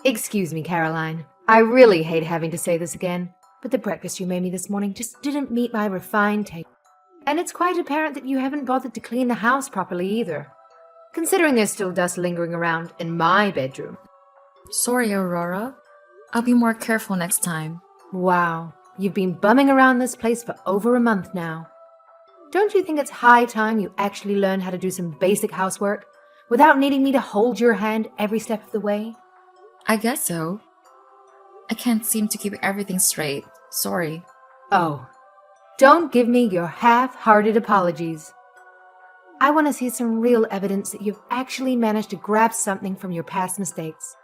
Excuse me, Caroline. I really hate having to say this again, but the breakfast you made me this morning just didn't meet my refined taste. And it's quite apparent that you haven't bothered to clean the house properly either, considering there's still dust lingering around in my bedroom. Sorry, Aurora. I'll be more careful next time. Wow, you've been bumming around this place for over a month now. Don't you think it's high time you actually learn how to do some basic housework without needing me to hold your hand every step of the way? I guess so. I can't seem to keep everything straight. Sorry. Oh, don't give me your half-hearted apologies. I want to see some real evidence that you've actually managed to grab something from your past mistakes.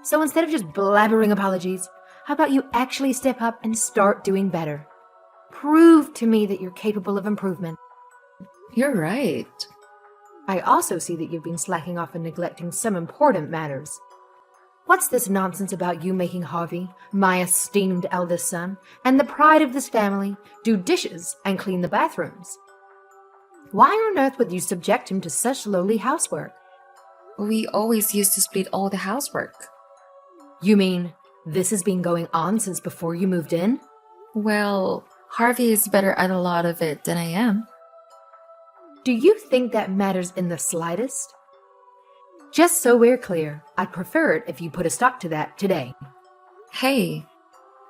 So instead of just blabbering apologies, how about you actually step up and start doing better? Prove to me that you're capable of improvement. You're right. I also see that you've been slacking off and neglecting some important matters. What's this nonsense about you making Harvey, my esteemed eldest son, and the pride of this family, do dishes and clean the bathrooms? Why on earth would you subject him to such lowly housework? We always used to split all the housework. You mean this has been going on since before you moved in? Well, Harvey is better at a lot of it than I am. Do you think that matters in the slightest? Just so we're clear, I'd prefer it if you put a stop to that today. Hey,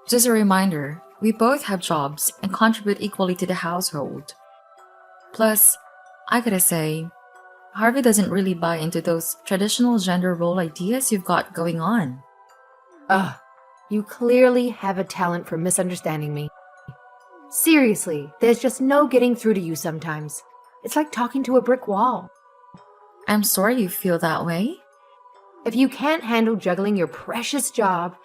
just a reminder, we both have jobs and contribute equally to the household. Plus, I gotta say, Harvey doesn't really buy into those traditional gender role ideas you've got going on. Ugh, you clearly have a talent for misunderstanding me. Seriously, there's just no getting through to you sometimes. It's like talking to a brick wall. I'm sorry you feel that way. If you can't handle juggling your precious job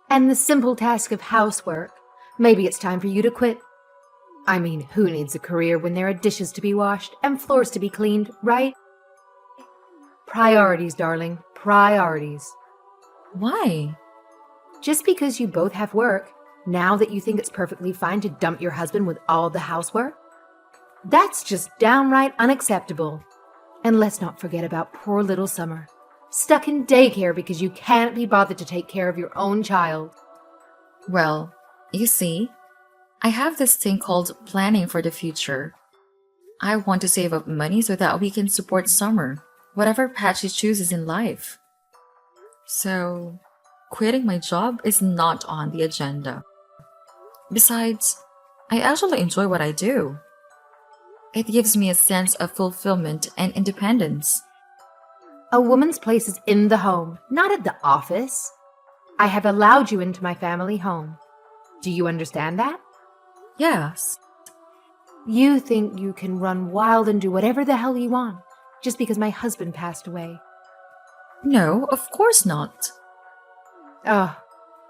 and the simple task of housework, maybe it's time for you to quit. I mean, who needs a career when there are dishes to be washed and floors to be cleaned, right? Priorities, darling. Priorities. Why? Just because you both have work, now that you think it's perfectly fine to dump your husband with all the housework? That's just downright unacceptable. And let's not forget about poor little Summer, stuck in daycare because you can't be bothered to take care of your own child. Well, you see, I have this thing called planning for the future. I want to save up money so that we can support Summer, whatever path she chooses in life. So, quitting my job is not on the agenda. Besides, I actually enjoy what I do. It gives me a sense of fulfillment and independence. A woman's place is in the home, not at the office. I have allowed you into my family home. Do you understand that? Yes. You think you can run wild and do whatever the hell you want just because my husband passed away. No, of course not. Oh,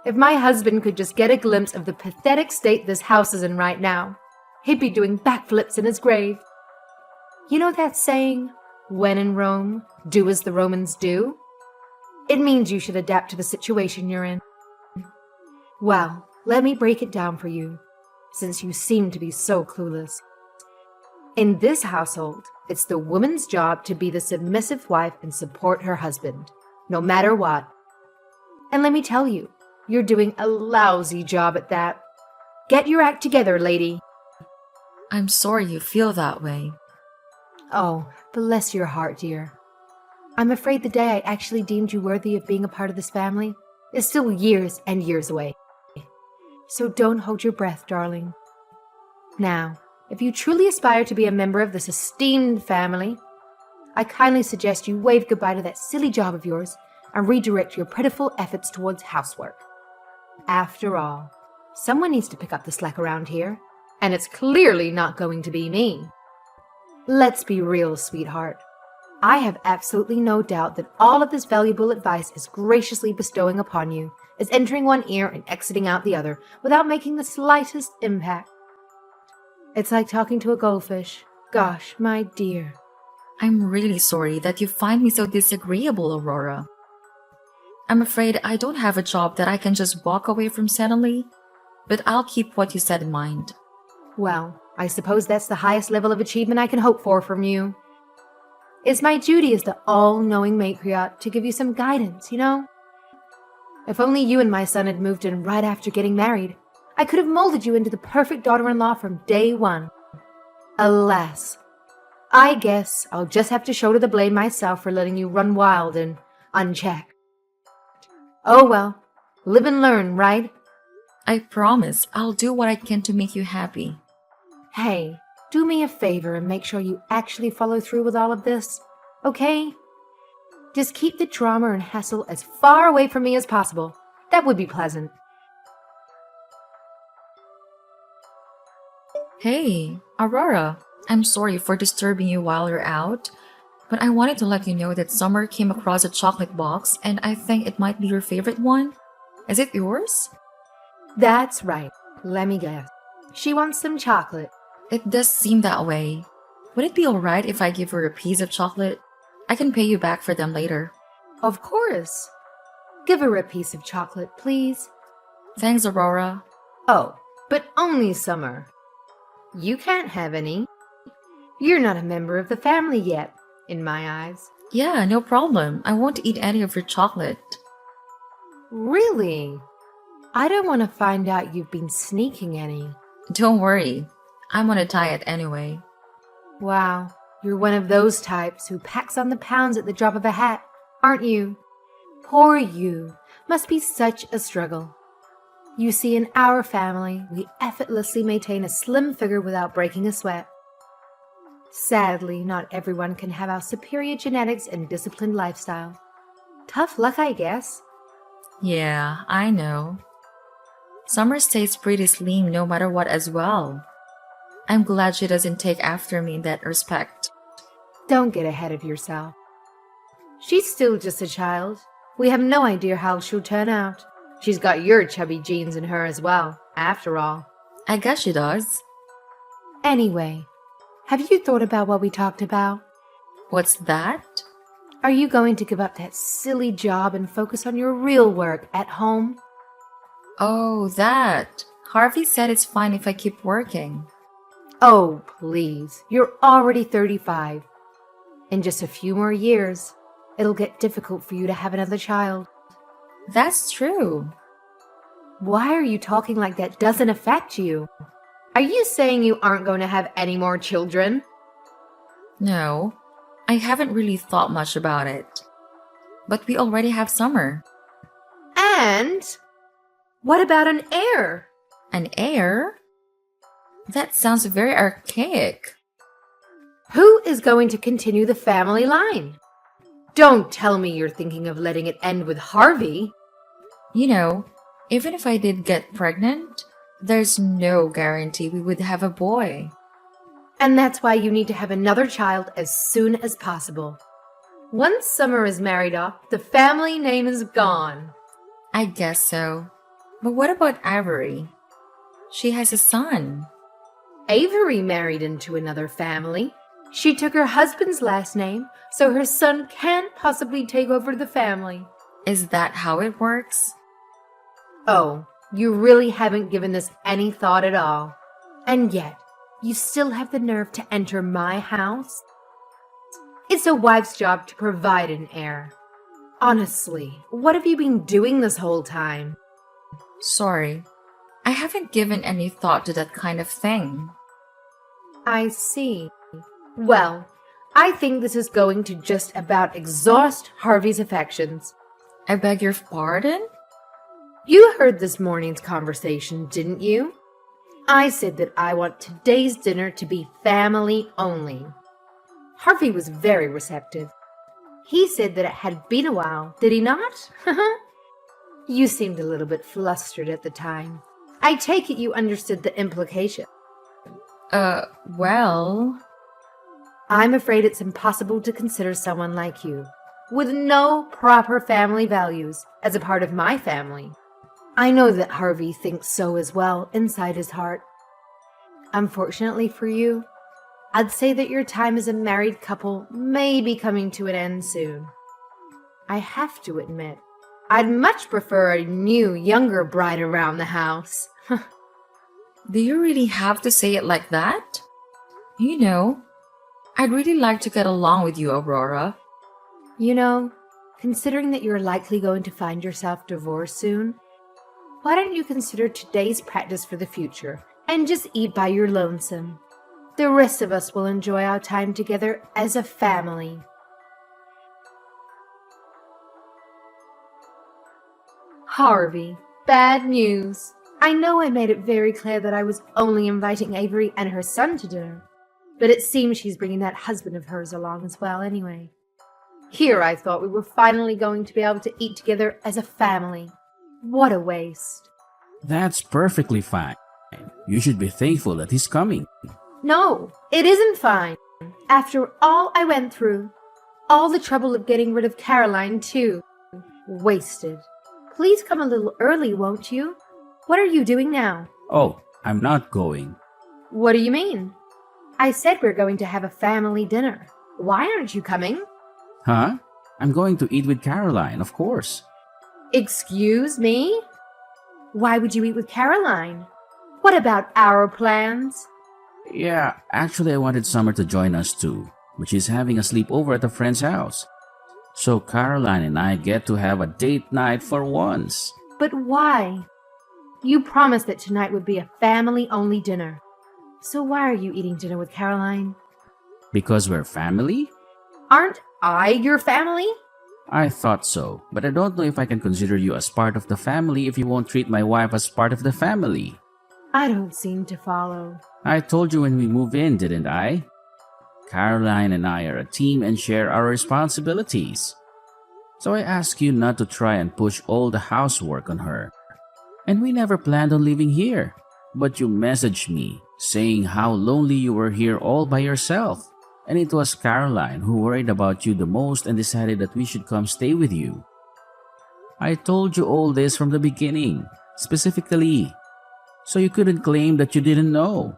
if my husband could just get a glimpse of the pathetic state this house is in right now, he'd be doing backflips in his grave. You know that saying, when in Rome, do as the Romans do? It means you should adapt to the situation you're in. Well, let me break it down for you, since you seem to be so clueless. In this household, it's the woman's job to be the submissive wife and support her husband, no matter what. And let me tell you, you're doing a lousy job at that. Get your act together, lady. I'm sorry you feel that way. Oh, bless your heart, dear. I'm afraid the day I actually deemed you worthy of being a part of this family is still years and years away. So don't hold your breath, darling. Now, if you truly aspire to be a member of this esteemed family, I kindly suggest you wave goodbye to that silly job of yours and redirect your pitiful efforts towards housework. After all, someone needs to pick up the slack around here, and it's clearly not going to be me. Let's be real, sweetheart. I have absolutely no doubt that all of this valuable advice is graciously bestowing upon you is entering one ear and exiting out the other without making the slightest impact. It's like talking to a goldfish. Gosh, my dear. I'm really sorry that you find me so disagreeable, Aurora. I'm afraid I don't have a job that I can just walk away from suddenly, but I'll keep what you said in mind. Well, I suppose that's the highest level of achievement I can hope for from you. It's my duty as the all-knowing matriarch to give you some guidance, you know? If only you and my son had moved in right after getting married, I could have molded you into the perfect daughter-in-law from day one. Alas, I guess I'll just have to shoulder the blame myself for letting you run wild and unchecked. Oh well, live and learn, right? I promise I'll do what I can to make you happy. Hey, do me a favor and make sure you actually follow through with all of this, okay? Just keep the drama and hassle as far away from me as possible. That would be pleasant. Hey, Aurora, I'm sorry for disturbing you while you're out, but I wanted to let you know that Summer came across a chocolate box and I think it might be your favorite one. Is it yours? That's right. Let me guess. She wants some chocolate. It does seem that way. Would it be alright if I give her a piece of chocolate? I can pay you back for them later. Of course. Give her a piece of chocolate, please. Thanks, Aurora. Oh, but only Summer. You can't have any. You're not a member of the family yet, in my eyes. Yeah, no problem. I won't eat any of your chocolate. Really? I don't want to find out you've been sneaking any. Don't worry. I'm on a diet anyway. Wow, you're one of those types who packs on the pounds at the drop of a hat, aren't you? Poor you. Must be such a struggle. You see, in our family, we effortlessly maintain a slim figure without breaking a sweat. Sadly, not everyone can have our superior genetics and disciplined lifestyle. Tough luck, I guess. Yeah, I know. Summer stays pretty slim no matter what as well. I'm glad she doesn't take after me in that respect. Don't get ahead of yourself. She's still just a child. We have no idea how she'll turn out. She's got your chubby genes in her as well, after all. I guess she does. Anyway, have you thought about what we talked about? What's that? Are you going to give up that silly job and focus on your real work at home? Oh, that. Harvey said it's fine if I keep working. Oh, please. You're already 35. In just a few more years, it'll get difficult for you to have another child. That's true. Why are you talking like that doesn't affect you? Are you saying you aren't going to have any more children? No, I haven't really thought much about it. But we already have Summer. And what about an heir? An heir? That sounds very archaic. Who is going to continue the family line? Don't tell me you're thinking of letting it end with Harvey. You know, even if I did get pregnant, there's no guarantee we would have a boy. And that's why you need to have another child as soon as possible. Once Summer is married off, the family name is gone. I guess so. But what about Avery? She has a son. Avery married into another family. She took her husband's last name, so her son can't possibly take over the family. Is that how it works? Oh, you really haven't given this any thought at all. And yet, you still have the nerve to enter my house? It's a wife's job to provide an heir. Honestly, what have you been doing this whole time? Sorry, I haven't given any thought to that kind of thing. I see. Well, I think this is going to just about exhaust Harvey's affections. I beg your pardon? You heard this morning's conversation, didn't you? I said that I want today's dinner to be family only. Harvey was very receptive. He said that it had been a while, did he not? You seemed a little bit flustered at the time. I take it you understood the implication. Well... I'm afraid it's impossible to consider someone like you, with no proper family values, as a part of my family. I know that Harvey thinks so as well, inside his heart. Unfortunately for you, I'd say that your time as a married couple may be coming to an end soon. I have to admit, I'd much prefer a new, younger bride around the house. Do you really have to say it like that? You know, I'd really like to get along with you, Aurora. You know, considering that you're likely going to find yourself divorced soon, why don't you consider today's practice for the future and just eat by your lonesome? The rest of us will enjoy our time together as a family. Harvey, bad news. I know I made it very clear that I was only inviting Avery and her son to dinner, but it seems she's bringing that husband of hers along as well anyway. Here I thought we were finally going to be able to eat together as a family. What a waste. That's perfectly fine. You should be thankful that he's coming. No, it isn't fine. After all I went through, all the trouble of getting rid of Caroline too. Wasted. Please come a little early, won't you? What are you doing now? Oh, I'm not going. What do you mean? I said we're going to have a family dinner. Why aren't you coming? Huh? I'm going to eat with Caroline, of course. Excuse me? Why would you eat with Caroline? What about our plans? Yeah, actually I wanted Summer to join us too, but she's having a sleepover at a friend's house. So Caroline and I get to have a date night for once. But why? You promised that tonight would be a family-only dinner. So why are you eating dinner with Caroline? Because we're family? Aren't I your family? I thought so, but I don't know if I can consider you as part of the family if you won't treat my wife as part of the family. I don't seem to follow. I told you when we move in, didn't I? Caroline and I are a team and share our responsibilities. So I ask you not to try and push all the housework on her. And we never planned on living here. But you messaged me saying how lonely you were here all by yourself. And it was Caroline who worried about you the most and decided that we should come stay with you. I told you all this from the beginning, specifically, so you couldn't claim that you didn't know.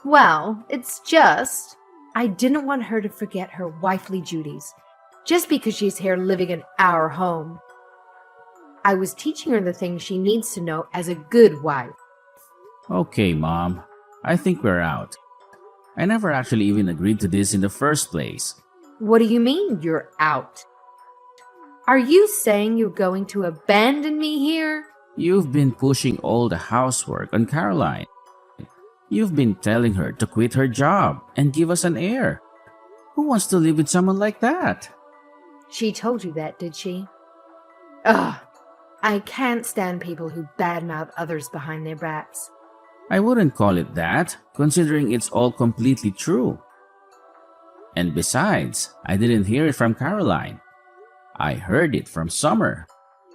Well, it's just, I didn't want her to forget her wifely duties, just because she's here living in our home. I was teaching her the things she needs to know as a good wife. Okay, Mom. I think we're out. I never actually even agreed to this in the first place. What do you mean you're out? Are you saying you're going to abandon me here? You've been pushing all the housework on Caroline. You've been telling her to quit her job and give us an heir. Who wants to live with someone like that? She told you that, did she? Ugh, I can't stand people who badmouth others behind their backs. I wouldn't call it that, considering it's all completely true. And besides, I didn't hear it from Caroline. I heard it from Summer.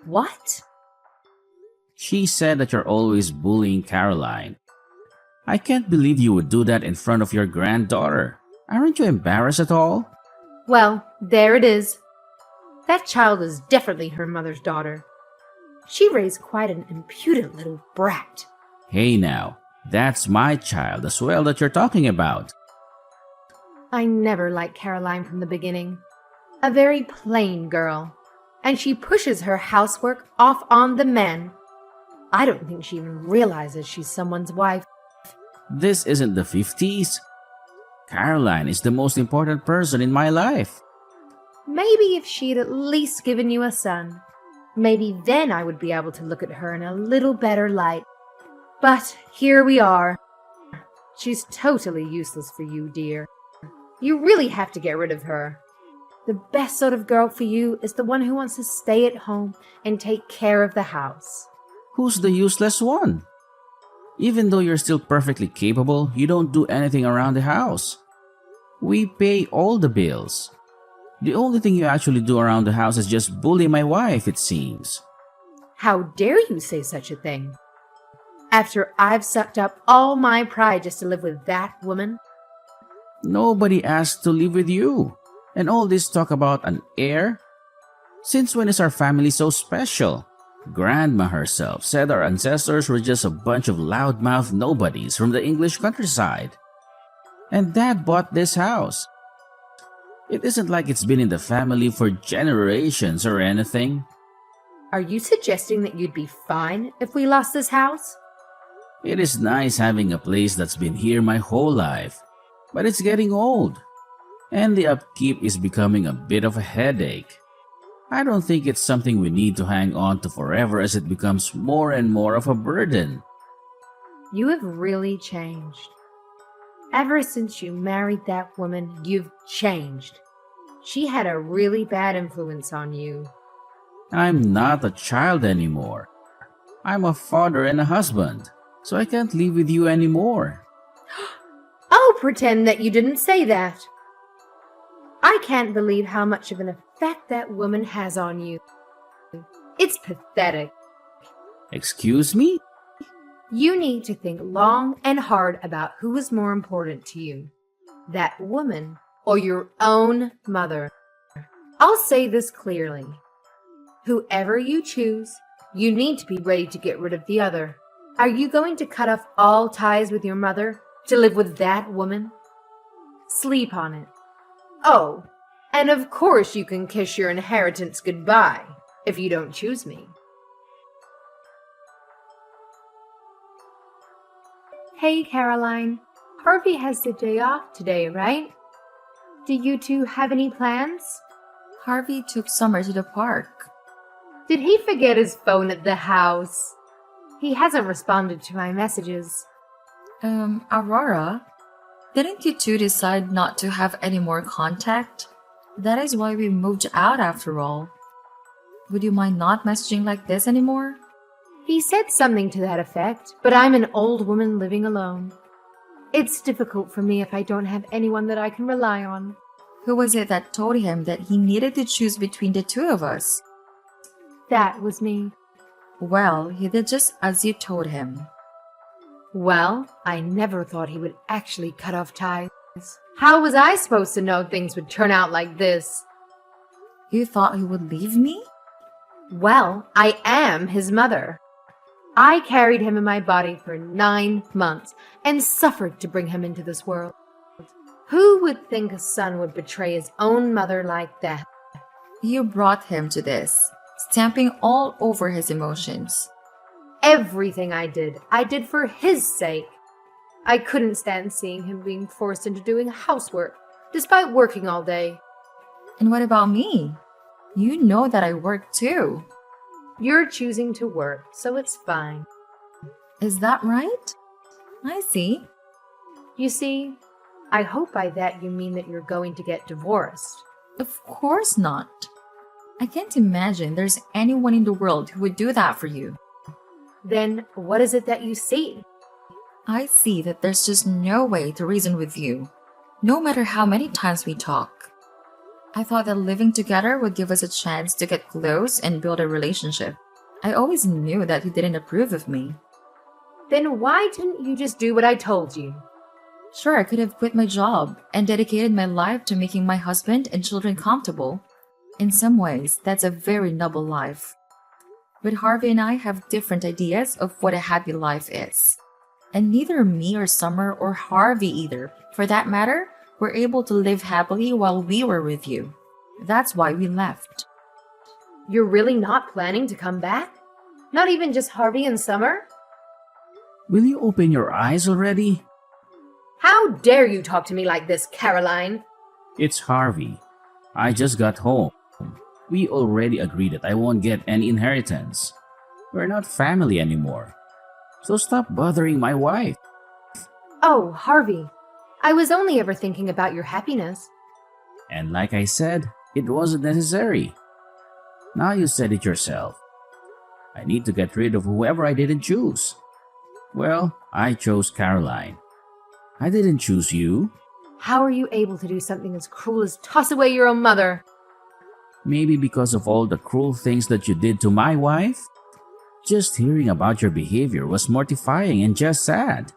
What? She said that you're always bullying Caroline. I can't believe you would do that in front of your granddaughter. Aren't you embarrassed at all? Well, there it is. That child is definitely her mother's daughter. She raised quite an impudent little brat. Hey now, that's my child as well that you're talking about. I never liked Caroline from the beginning. A very plain girl. And she pushes her housework off on the men. I don't think she even realizes she's someone's wife. This isn't the 50s. Caroline is the most important person in my life. Maybe if she'd at least given you a son, maybe then I would be able to look at her in a little better light. But here we are. She's totally useless for you, dear. You really have to get rid of her. The best sort of girl for you is the one who wants to stay at home and take care of the house. Who's the useless one? Even though you're still perfectly capable, you don't do anything around the house. We pay all the bills. The only thing you actually do around the house is just bully my wife, it seems. How dare you say such a thing? After I've sucked up all my pride just to live with that woman? Nobody asked to live with you. And all this talk about an heir? Since when is our family so special? Grandma herself said our ancestors were just a bunch of loudmouth nobodies from the English countryside. And Dad bought this house. It isn't like it's been in the family for generations or anything. Are you suggesting that you'd be fine if we lost this house? It is nice having a place that's been here my whole life, but it's getting old, and the upkeep is becoming a bit of a headache. I don't think it's something we need to hang on to forever as it becomes more and more of a burden. You have really changed. Ever since you married that woman, you've changed. She had a really bad influence on you. I'm not a child anymore. I'm a father and a husband, so I can't live with you anymore. I'll pretend that you didn't say that. I can't believe how much of an effect that woman has on you. It's pathetic. Excuse me? You need to think long and hard about who is more important to you, that woman or your own mother. I'll say this clearly. Whoever you choose, you need to be ready to get rid of the other. Are you going to cut off all ties with your mother to live with that woman? Sleep on it. Oh, and of course you can kiss your inheritance goodbye if you don't choose me. Hey, Caroline. Harvey has the day off today, right? Do you two have any plans? Harvey took Summer to the park. Did he forget his phone at the house? He hasn't responded to my messages. Aurora, didn't you two decide not to have any more contact? That is why we moved out after all. Would you mind not messaging like this anymore? He said something to that effect, but I'm an old woman living alone. It's difficult for me if I don't have anyone that I can rely on. Who was it that told him that he needed to choose between the two of us? That was me. Well, he did just as you told him. Well, I never thought he would actually cut off ties. How was I supposed to know things would turn out like this? You thought he would leave me? Well, I am his mother. I carried him in my body for 9 months and suffered to bring him into this world. Who would think a son would betray his own mother like that? You brought him to this, stamping all over his emotions. Everything I did for his sake. I couldn't stand seeing him being forced into doing housework, despite working all day. And what about me? You know that I work too. You're choosing to work, so it's fine. Is that right? I see. You see, I hope by that you mean that you're going to get divorced. Of course not. I can't imagine there's anyone in the world who would do that for you. Then what is it that you see? I see that there's just no way to reason with you, no matter how many times we talk. I thought that living together would give us a chance to get close and build a relationship. I always knew that you didn't approve of me. Then why didn't you just do what I told you? Sure, I could have quit my job and dedicated my life to making my husband and children comfortable. In some ways, that's a very noble life. But Harvey and I have different ideas of what a happy life is. And neither me or Summer or Harvey either, for that matter, were able to live happily while we were with you. That's why we left. You're really not planning to come back? Not even just Harvey and Summer? Will you open your eyes already? How dare you talk to me like this, Caroline? It's Harvey. I just got home. We already agreed that I won't get any inheritance. We're not family anymore. So stop bothering my wife. Oh, Harvey, I was only ever thinking about your happiness. And like I said, it wasn't necessary. Now you said it yourself. I need to get rid of whoever I didn't choose. Well, I chose Caroline. I didn't choose you. How are you able to do something as cruel as toss away your own mother? Maybe because of all the cruel things that you did to my wife? Just hearing about your behavior was mortifying and just sad.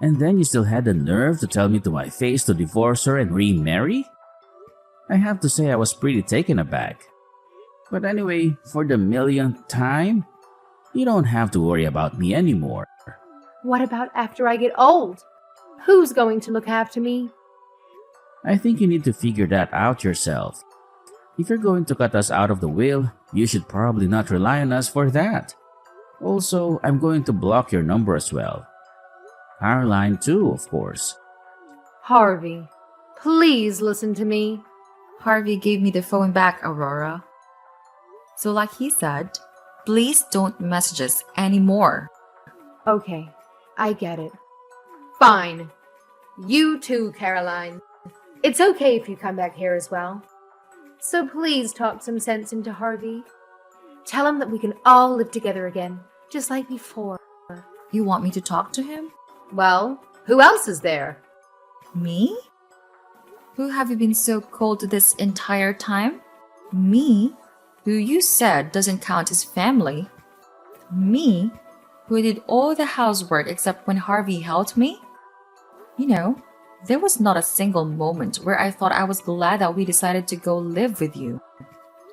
And then you still had the nerve to tell me to my face to divorce her and remarry? I have to say I was pretty taken aback. But anyway, for the millionth time, you don't have to worry about me anymore. What about after I get old? Who's going to look after me? I think you need to figure that out yourself. If you're going to cut us out of the will, you should probably not rely on us for that. Also, I'm going to block your number as well. Caroline too, of course. Harvey, please listen to me. Harvey gave me the phone back, Aurora. So, like he said, please don't message us anymore. Okay, I get it. Fine. You too, Caroline. It's okay if you come back here as well. So please talk some sense into Harvey. Tell him that we can all live together again, just like before. You want me to talk to him? Well, who else is there? Me? Who have you been so cold to this entire time? Me, who you said doesn't count as family. Me, who did all the housework except when Harvey helped me. You know, there was not a single moment where I thought I was glad that we decided to go live with you.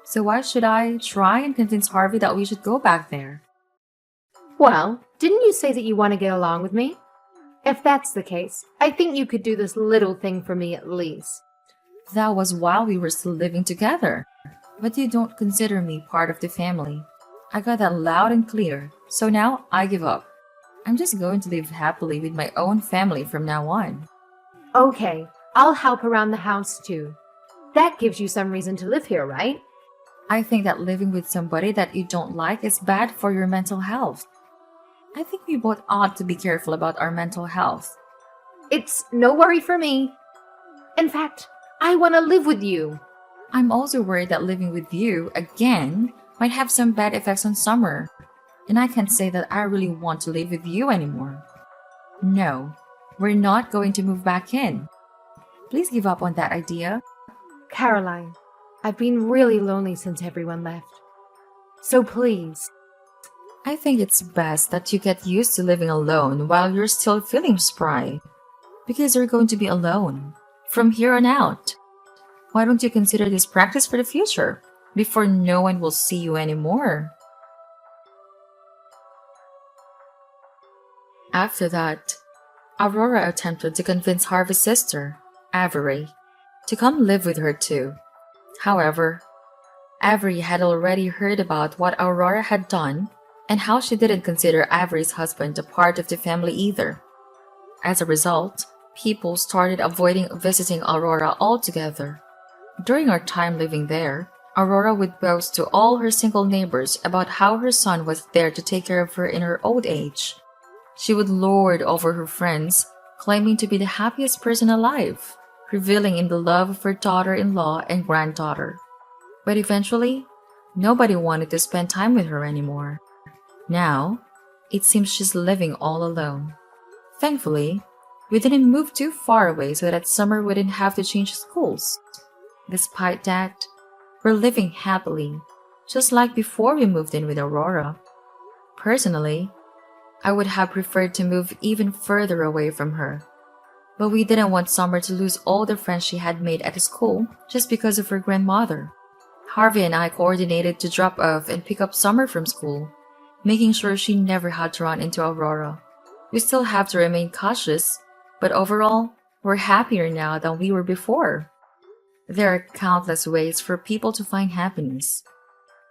So why should I try and convince Harvey that we should go back there? Well, didn't you say that you want to get along with me? If that's the case, I think you could do this little thing for me at least. That was while we were still living together. But you don't consider me part of the family. I got that loud and clear, so now I give up. I'm just going to live happily with my own family from now on. Okay, I'll help around the house too. That gives you some reason to live here, right? I think that living with somebody that you don't like is bad for your mental health. I think we both ought to be careful about our mental health. It's no worry for me. In fact, I want to live with you. I'm also worried that living with you, again, might have some bad effects on Summer. And I can't say that I really want to live with you anymore. No, we're not going to move back in. Please give up on that idea. Caroline, I've been really lonely since everyone left. So please. I think it's best that you get used to living alone while you're still feeling spry. Because you're going to be alone from here on out. Why don't you consider this practice for the future before no one will see you anymore? After that, Aurora attempted to convince Harvey's sister, Avery, to come live with her too. However, Avery had already heard about what Aurora had done and how she didn't consider Avery's husband a part of the family either. As a result, people started avoiding visiting Aurora altogether. During our time living there, Aurora would boast to all her single neighbors about how her son was there to take care of her in her old age. She would lord over her friends, claiming to be the happiest person alive, reveling in the love of her daughter-in-law and granddaughter. But eventually, nobody wanted to spend time with her anymore. Now, it seems she's living all alone. Thankfully, we didn't move too far away so that Summer wouldn't have to change schools. Despite that, we're living happily, just like before we moved in with Aurora. Personally, I would have preferred to move even further away from her. But we didn't want Summer to lose all the friends she had made at school just because of her grandmother. Harvey and I coordinated to drop off and pick up Summer from school, making sure she never had to run into Aurora. We still have to remain cautious, but overall, we're happier now than we were before. There are countless ways for people to find happiness,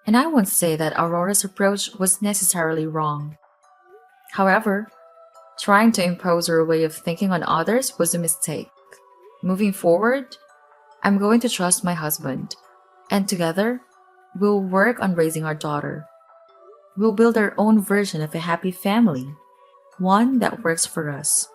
and I won't say that Aurora's approach was necessarily wrong. However, trying to impose her way of thinking on others was a mistake. Moving forward, I'm going to trust my husband, and together, we'll work on raising our daughter. We'll build our own version of a happy family, one that works for us.